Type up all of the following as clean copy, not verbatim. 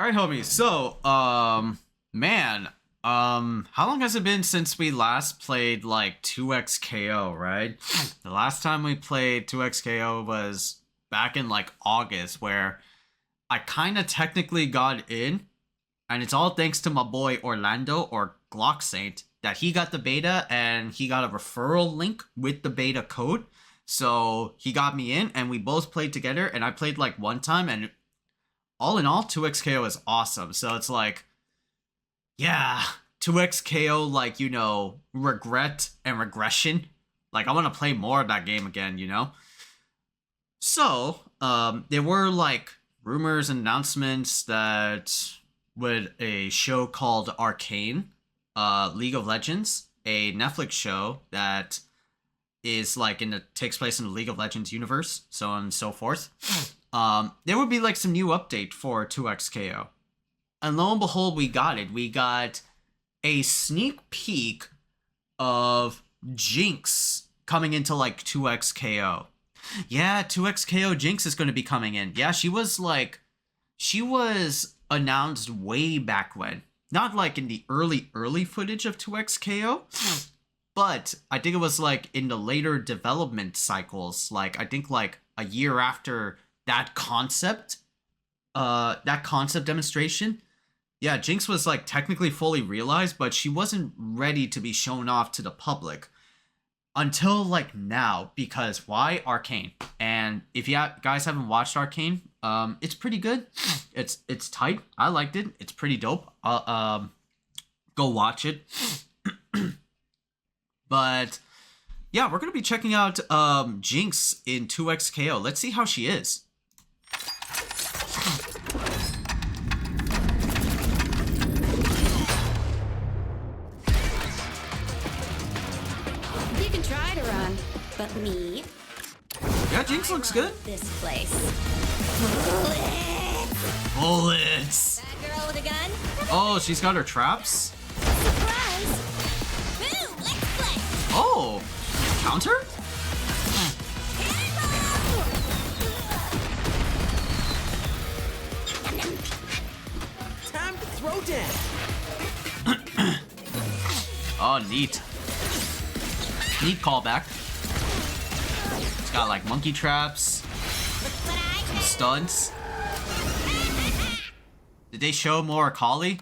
All right, homie. So, man, how long has it been since we last played like 2XKO, right? The last time we played 2XKO was back in like August, where I kind of technically got in, and it's all thanks to my boy Orlando or Glock Saint that he got the beta and he got a referral link with the beta code. So he got me in, and we both played together, and I played like one time, and all in all, 2XKO is awesome. So it's like, yeah, 2XKO, like, regret and regression. Like, I want to play more of that game again, So, there were, like, rumors and announcements that with a show called Arcane, League of Legends, a Netflix show that is, like, takes place in the League of Legends universe, so on and so forth. There would be like some new update for 2XKO. And lo and behold, we got it. We got a sneak peek of Jinx coming into like 2XKO. Yeah, 2XKO Jinx is going to be coming in. Yeah, she was announced way back when. Not like in the early footage of 2XKO. But I think it was like in the later development cycles. Like, I think like a year after that concept demonstration. Yeah, Jinx was like technically fully realized, but she wasn't ready to be shown off to the public until like now, because why? Arcane. And if you guys haven't watched Arcane, it's pretty good. It's tight. I liked it. It's pretty dope. Go watch it. But yeah, we're gonna be checking out Jinx in 2XKO. Let's see how she is. You can try to run, but me? Yeah, Jinx looks good. This place. Bullets. That girl with a gun? Oh, she's got her traps. Surprise! Boom! Let's play! Oh, counter? Time to throw down. Oh, neat. Neat callback. It's got like monkey traps, some stunts. Did they show more Akali?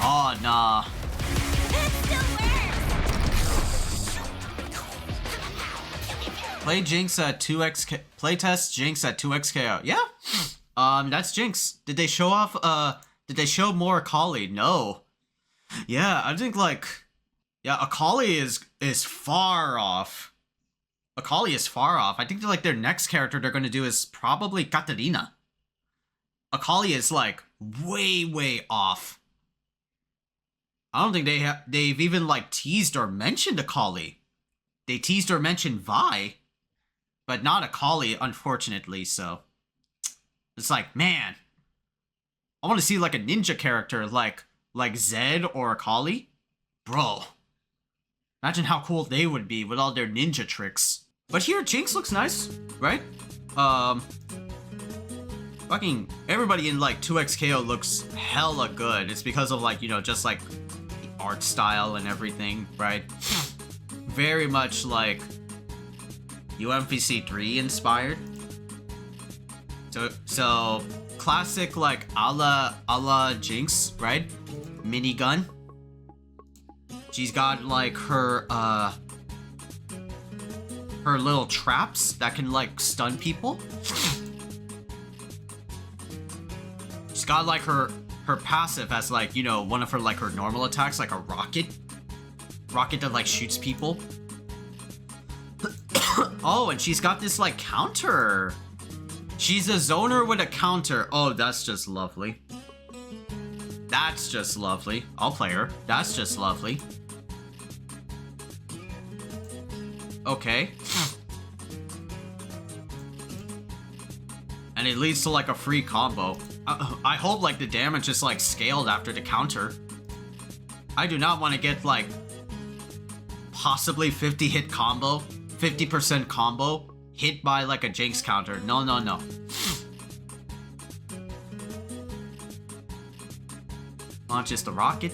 Oh, nah. Play Jinx at 2XK. Playtest Jinx at 2XKO. Yeah. That's Jinx. Did they show off? Did they show more Akali? No. Yeah, I think like, yeah, Akali is far off. Akali is far off. I think like their next character they're gonna do is probably Katarina. Akali is like way off. I don't think they've even like teased or mentioned Akali. They teased or mentioned Vi, but not Akali, unfortunately. So it's like, man, I want to see like a ninja character like Zed or Akali, bro. Imagine how cool they would be with all their ninja tricks. But here, Jinx looks nice, right? Fucking everybody in like 2XKO looks hella good. It's because of like, just like the art style and everything, right? Very much like UMVC 3 inspired. So classic like a la Jinx, right? Minigun. She's got like her little traps that can like stun people. She's got like her passive as like, one of her like her normal attacks, like a rocket that like shoots people. Oh, and she's got this like counter. She's a zoner with a counter. Oh, that's just lovely. That's just lovely. I'll play her. That's just lovely. Okay. And it leads to like a free combo. I hope like the damage is like scaled after the counter. I do not want to get like possibly 50 hit combo, 50% combo hit by like a Jinx counter. No. launches the rocket.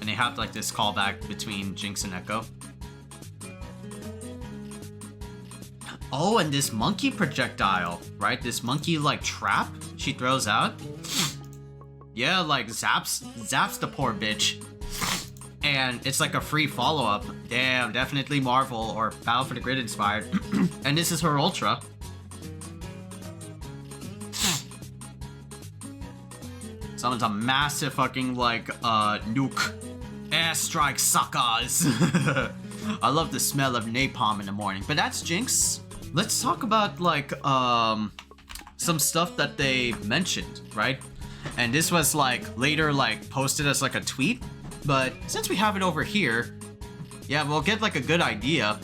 And they have like this callback between Jinx and Echo. Oh, and this monkey projectile, right? This monkey like trap she throws out. Yeah, like zaps the poor bitch. And it's like a free follow-up. Damn, definitely Marvel or Battle for the Grid inspired. And this is her ultra. Summons a massive fucking like nuke. Airstrike suckers. I love the smell of napalm in the morning. But that's Jinx. Let's talk about like some stuff that they mentioned, right? And this was like later like posted as like a tweet. But since we have it over here, yeah, we'll get like a good idea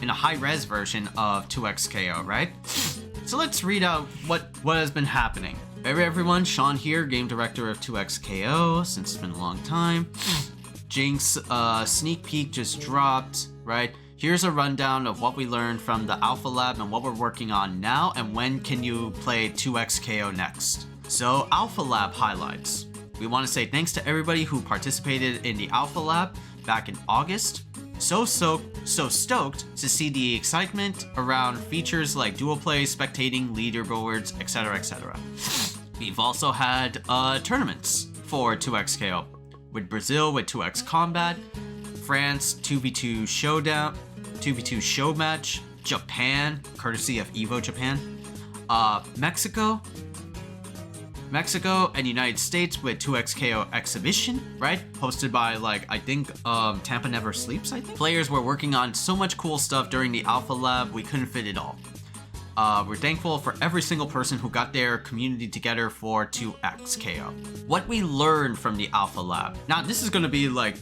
in a high-res version of 2XKO, right? So let's read out what has been happening. Hey everyone, Sean here, game director of 2XKO, since it's been a long time. Jinx sneak peek just dropped, right? Here's a rundown of what we learned from the Alpha Lab and what we're working on now, and when can you play 2XKO next. So, Alpha Lab highlights. We want to say thanks to everybody who participated in the Alpha Lab back in August. So stoked to see the excitement around features like dual play, spectating, leaderboards, etc, etc. We've also had tournaments for 2XKO, with Brazil with 2X Combat, France 2v2 Showdown, 2v2 Show Match, Japan, courtesy of Evo Japan, Mexico and United States with 2XKO Exhibition, right? Hosted by like, I think Tampa Never Sleeps, I think. Players were working on so much cool stuff during the Alpha Lab, we couldn't fit it all. We're thankful for every single person who got their community together for 2XKO. What we learned from the Alpha Lab. Now this is gonna be like,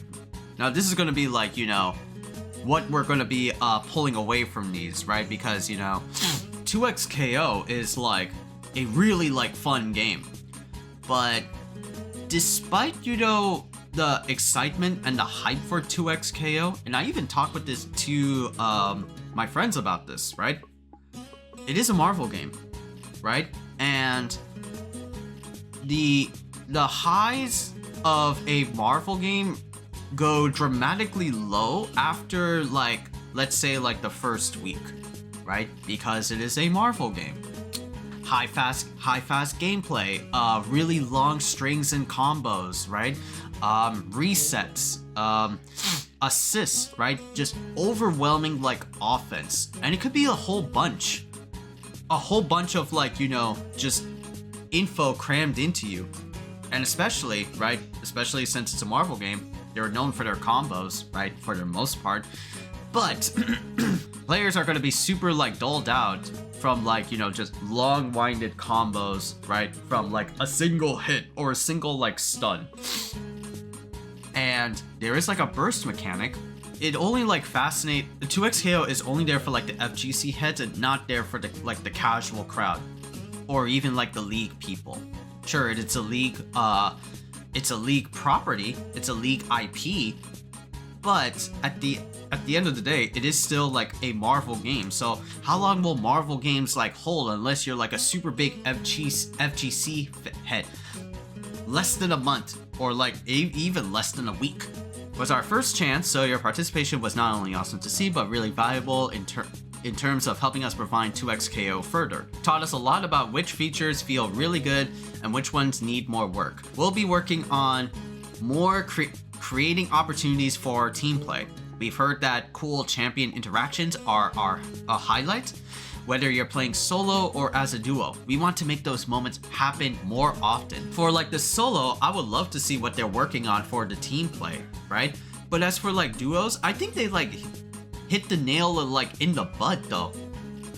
you know, what we're gonna be pulling away from these, right? Because, you know, 2XKO is like a really like fun game. But despite, you know, the excitement and the hype for 2XKO, and I even talked with this to my friends about this, right? It is a Marvel game, right? And the highs of a Marvel game go dramatically low after like, let's say like the first week, right? Because it is a Marvel game. High fast gameplay, really long strings and combos, right? Resets, assists, right? Just overwhelming like offense, and it could be a whole bunch of like, you know, just info crammed into you, and especially since it's a Marvel game, they're known for their combos, right? For the most part, but players are going to be super like dulled out from like, you know, just long-winded combos, right? From like a single hit or a single like stun. And there is like a burst mechanic. It only like the 2XKO is only there for like the FGC heads and not there for the like the casual crowd or even like the league people. Sure, it's a league property, it's a league IP, but at the end of the day, it is still like a Marvel game. So how long will Marvel games like hold unless you're like a super big FGC head? Less than a month, or like even less than a week. Was our first chance, so your participation was not only awesome to see, but really valuable in terms of helping us refine 2XKO further. Taught us a lot about which features feel really good and which ones need more work. We'll be working on more creating opportunities for team play. We've heard that cool champion interactions are a highlight, whether you're playing solo or as a duo. We want to make those moments happen more often. For like the solo, I would love to see what they're working on for the team play, right? But as for like duos, I think they like hit the nail like in the bud though,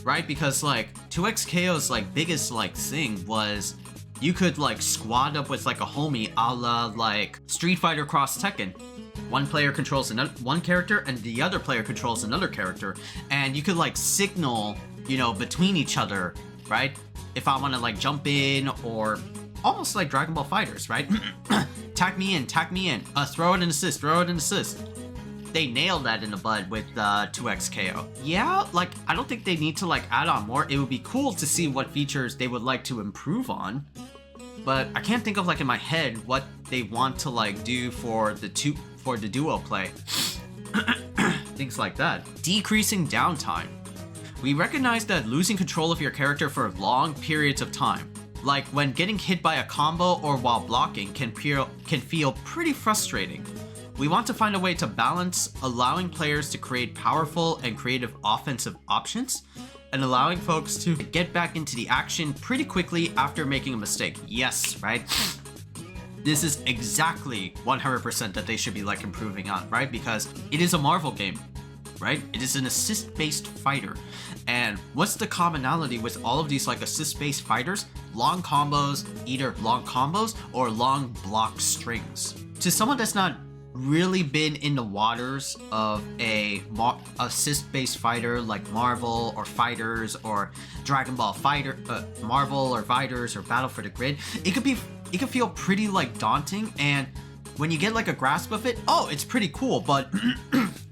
right? Because like 2XKO's like biggest like thing was you could like squad up with like a homie a la like Street Fighter Cross Tekken. One player controls one character and the other player controls another character, and you could like signal, you know, between each other, right? If I want to like jump in, or almost like Dragon Ball Fighters, right? Tack me in, throw it an assist, they nailed that in the bud with 2XKO. Yeah, like, I don't think they need to, like, add on more. It would be cool to see what features they would like to improve on. But I can't think of, like, in my head what they want to, like, do for the duo play. Things like that. Decreasing downtime. We recognize that losing control of your character for long periods of time, like when getting hit by a combo or while blocking, can feel pretty frustrating. We want to find a way to balance allowing players to create powerful and creative offensive options, and allowing folks to get back into the action pretty quickly after making a mistake. Yes, right? This is exactly 100% that they should be like improving on, right? Because it is a Marvel game, right? It is an assist-based fighter. And what's the commonality with all of these like assist-based fighters? Long combos, either long combos or long block strings. To someone that's not really been in the waters of a assist-based fighter like Marvel or Fighters or Dragon Ball Fighter, Marvel or Fighters or Battle for the Grid, it could feel pretty like daunting, and when you get like a grasp of it, oh, it's pretty cool. But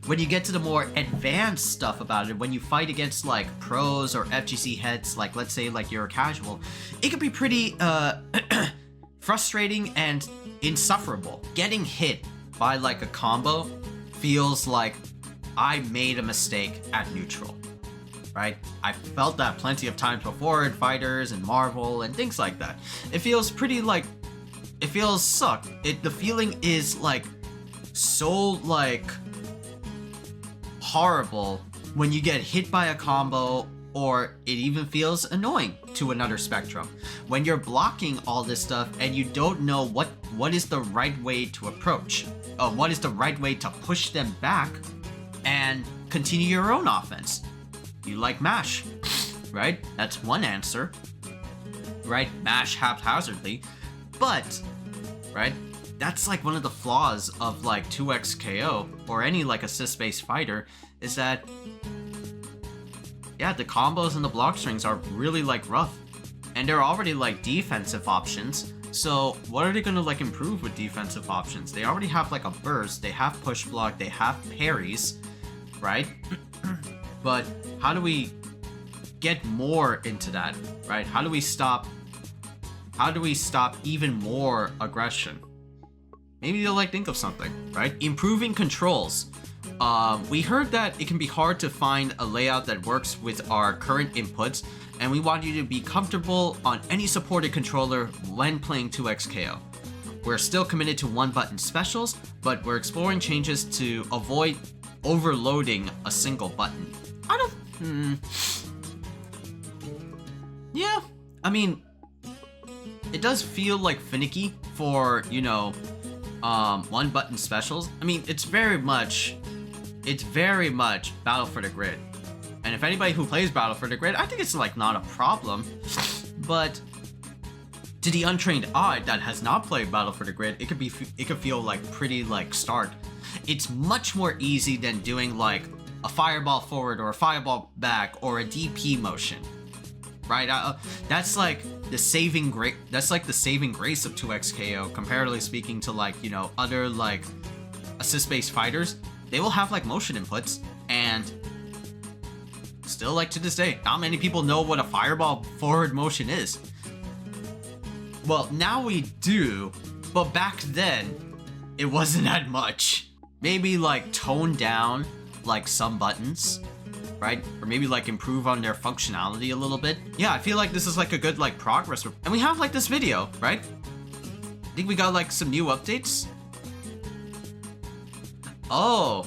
when you get to the more advanced stuff about it, when you fight against like pros or FGC heads, like let's say like you're a casual, it could be pretty frustrating and insufferable. Getting hit by like a combo feels like I made a mistake at neutral, right? I felt that plenty of times before in Fighters and Marvel and things like that. It feels pretty like, it feels suck. The feeling is like so like horrible when you get hit by a combo, or it even feels annoying to another spectrum when you're blocking all this stuff and you don't know what is the right way to approach, what is the right way to push them back and continue your own offense. You like mash, right? That's one answer, right? Mash haphazardly, but right, that's like one of the flaws of like 2XKO or any like assist-based fighter, is that yeah, the combos and the block strings are really like rough, and they're already like defensive options. So what are they gonna like improve with defensive options? They already have like a burst, they have push block, they have parries, right? But how do we get more into that, right? How do we stop even more aggression? Maybe they'll like think of something, right? Improving controls. We heard that it can be hard to find a layout that works with our current inputs, and we want you to be comfortable on any supported controller when playing 2XKO. We're still committed to one-button specials, but we're exploring changes to avoid overloading a single button. Yeah, I mean, it does feel like finicky for, you know, one-button specials. I mean, it's very much Battle for the Grid. And if anybody who plays Battle for the Grid, I think it's like not a problem. But to the untrained eye that has not played Battle for the Grid, it could feel like pretty like stark. It's much more easy than doing like a fireball forward or a fireball back or a DP motion, right? That's like the saving grace. That's like the saving grace of 2XKO, comparatively speaking to like, you know, other like assist-based fighters. They will have like motion inputs, and still like to this day, not many people know what a fireball forward motion is. Well, now we do, but back then it wasn't that much. Maybe like tone down like some buttons, right? Or maybe like improve on their functionality a little bit. Yeah, I feel like this is like a good like progress. And we have like this video, right? I think we got like some new updates. Oh,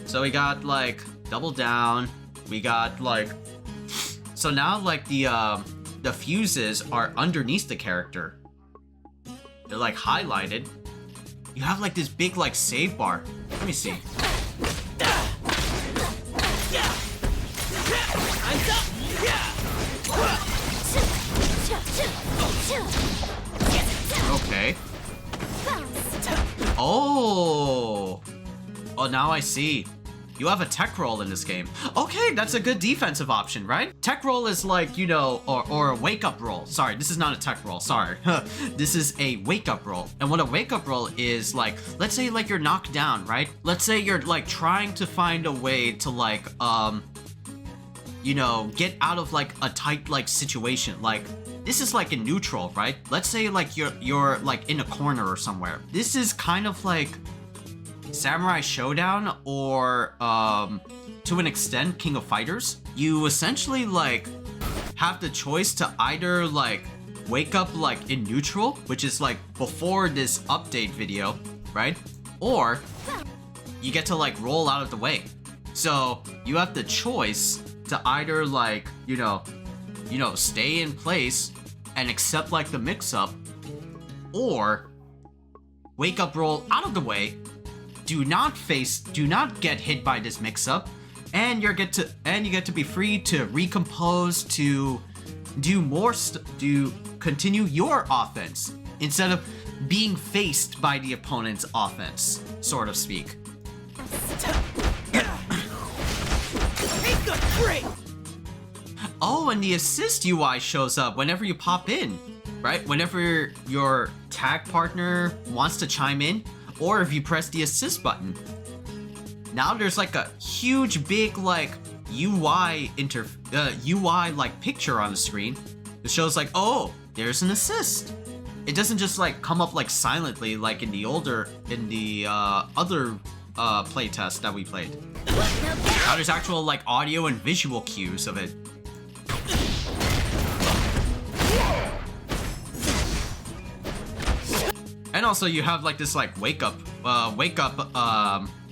so we got like double down. We got like, so now like the fuses are underneath the character. They're like highlighted. You have like this big like save bar. Let me see. Okay. Oh, now I see. You have a tech roll in this game. Okay, that's a good defensive option, right? Tech roll is like, you know, or a wake up roll. Sorry, this is not a tech roll, sorry. This is a wake up roll. And what a wake up roll is like, let's say like you're knocked down, right? Let's say you're like trying to find a way to like, you know, get out of like a tight like situation. Like, this is like in neutral, right? Let's say like you're like in a corner or somewhere. This is kind of like Samurai Showdown or to an extent King of Fighters. You essentially like have the choice to either like wake up like in neutral, which is like before this update video, right? Or you get to like roll out of the way. So you have the choice to either like, you know, stay in place and accept like the mix-up, or wake up, roll out of the way, do not get hit by this mix-up, and you get to be free to recompose, to continue your offense instead of being faced by the opponent's offense, sort of speak. Oh, and the assist UI shows up whenever you pop in, right? Whenever your tag partner wants to chime in, or if you press the assist button. Now there's like a huge big like UI like picture on the screen. It shows like, oh, there's an assist. It doesn't just like come up like silently like in the other playtest that we played. Now there's actual like audio and visual cues of it. And also you have like this like wake up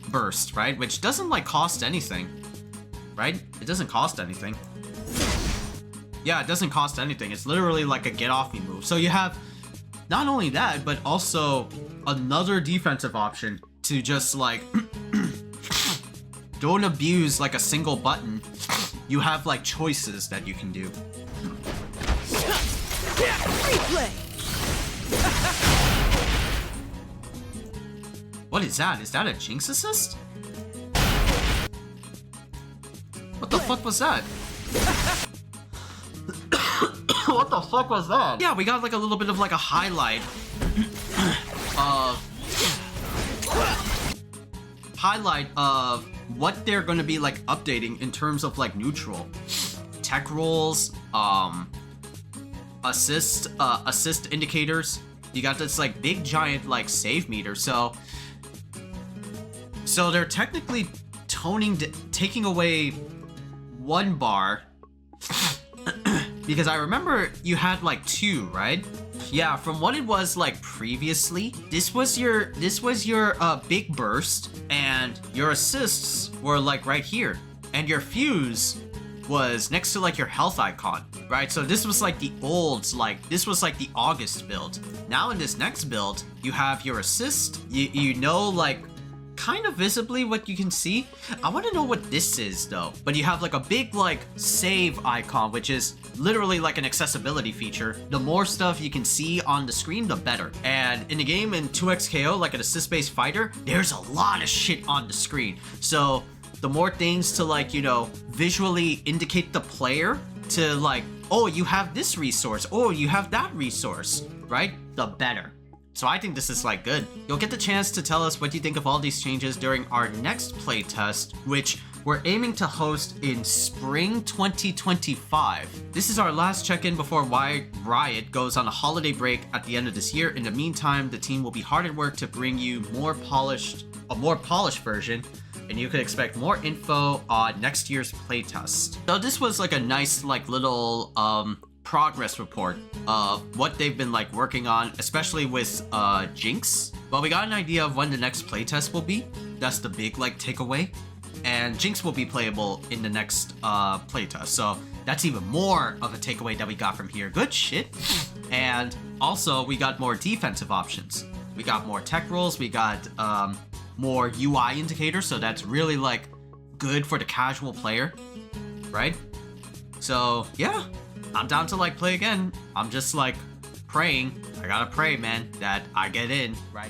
burst, right? Which doesn't like cost anything, right? It doesn't cost anything. Yeah, it doesn't cost anything. It's literally like a get off me move. So you have not only that, but also another defensive option to just like don't abuse like a single button. You have like choices that you can do. Replay. What is that? Is that a Jinx assist? What the fuck was that? What the fuck was that? Yeah, we got like a little bit of like a highlight of what they're gonna be like updating in terms of like neutral tech rolls, assist indicators. You got this like big giant like save meter, so they're technically taking away one bar because I remember you had like two, right? Yeah, from what it was like previously, this was your big burst, and your assists were like right here, and your fuse was next to like your health icon, right? So this was like the old, like this was like the August build. Now in this next build, you have your assist. You know like kind of visibly what you can see. I want to know what this is though. But you have like a big like save icon, which is literally like an accessibility feature. The more stuff you can see on the screen, the better. And in the game in 2XKO, like an assist-based fighter, there's a lot of shit on the screen. So the more things to like, you know, visually indicate the player to like, oh, you have this resource, oh, you have that resource, right? The better. So I think this is like good. You'll get the chance to tell us what you think of all these changes during our next playtest, which we're aiming to host in spring 2025. This is our last check-in before Riot goes on a holiday break at the end of this year. In the meantime, the team will be hard at work to bring you a more polished version, and you can expect more info on next year's playtest. So this was like a nice like little progress report of what they've been like working on, especially with Jinx. Well, we got an idea of when the next playtest will be. That's the big like takeaway. And Jinx will be playable in the next playtest. So that's even more of a takeaway that we got from here. Good shit. And also we got more defensive options. We got more tech rolls. We got more UI indicators. So that's really like good for the casual player, right? So yeah, I'm down to like play again. I'm just like praying. I gotta pray, man, that I get in, right?